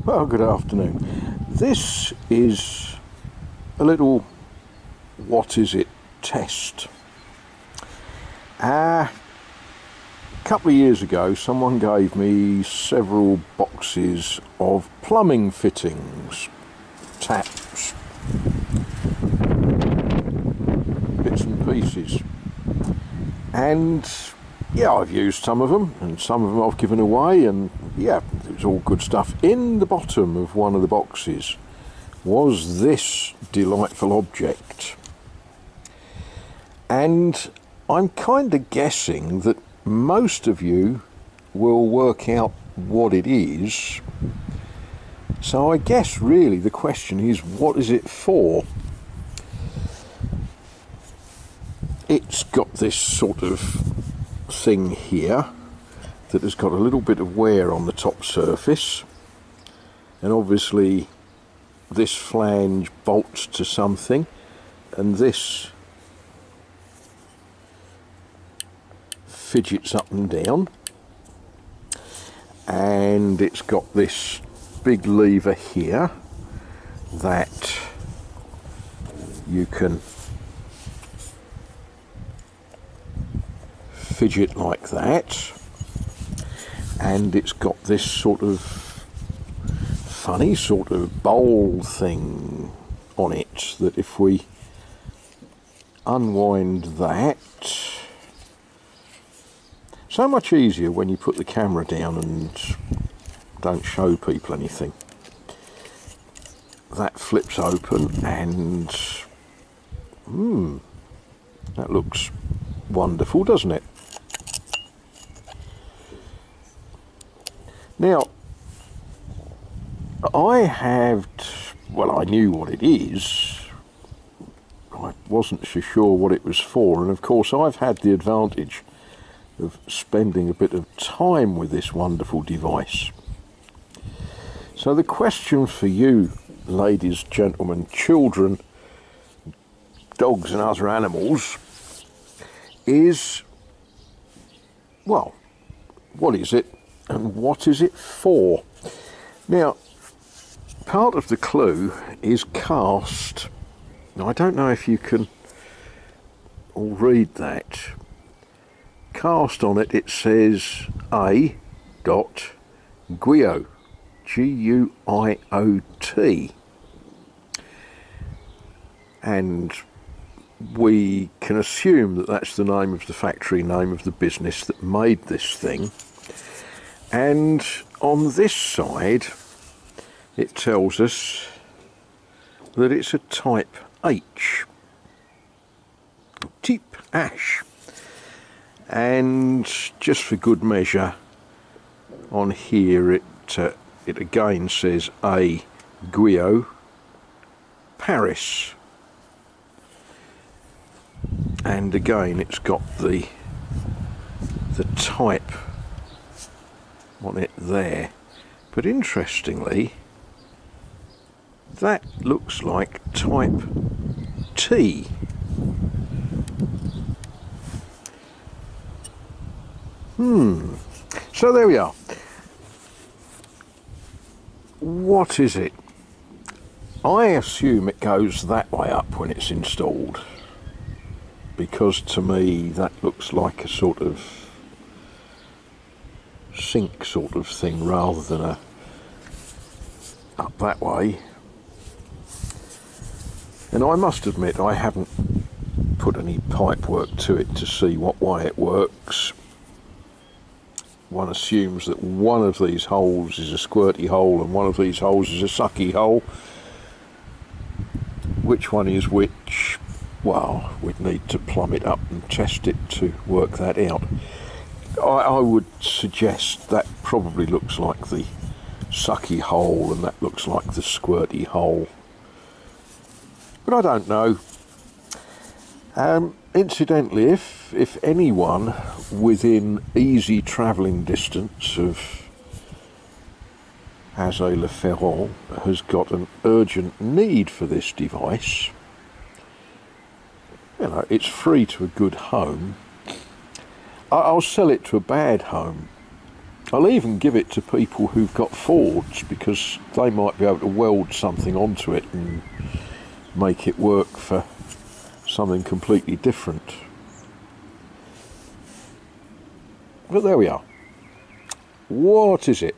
Well, good afternoon. This is a little what is it test. A couple of years ago, someone gave me several boxes of plumbing fittings, taps, bits and pieces. And yeah, I've used some of them, and some of them I've given away, and yeah, it was all good stuff. In the bottom of one of the boxes was this delightful object. And I'm kind of guessing that most of you will work out what it is. So I guess really the question is, what is it for? It's got this sort of thing here that has got a little bit of wear on the top surface, and obviously this flange bolts to something, and this fidgets up and down, and it's got this big lever here that you can fidget like that, and it's got this sort of funny sort of bowl thing on it that if we unwind that, so much easier when you put the camera down and don't show people anything. That flips open, and that looks wonderful, doesn't it? Now, I knew what it is. I wasn't so sure what it was for, and of course I've had the advantage of spending a bit of time with this wonderful device. So the question for you, ladies, gentlemen, children, dogs and other animals, is, well, what is it? And what is it for? Now, part of the clue is cast. Now, I don't know if you can all read that. Cast on it, it says A. Guiot, Guiot, and we can assume that that's the name of the factory, name of the business that made this thing. And on this side, it tells us that it's a type H, type H. And just for good measure, on here it again says A. Guiot, Paris. And again, it's got the type on it there, but interestingly that looks like type T. So there we are. What is it? I assume it goes that way up when it's installed, because to me that looks like a sort of sink sort of thing rather than a up that way. And I must admit I haven't put any pipe work to it to see what way it works. One assumes that one of these holes is a squirty hole and one of these holes is a sucky hole. Which one is which? Well, we'd need to plumb it up and test it to work that out. I would suggest that probably looks like the sucky hole and that looks like the squirty hole, but I don't know. Incidentally, if anyone within easy travelling distance of Azay-le-Ferron has got an urgent need for this device, you know, it's free to a good home. I'll sell it to a bad home. I'll even give it to people who've got Fords, because they might be able to weld something onto it and make it work for something completely different. But there we are. What is it?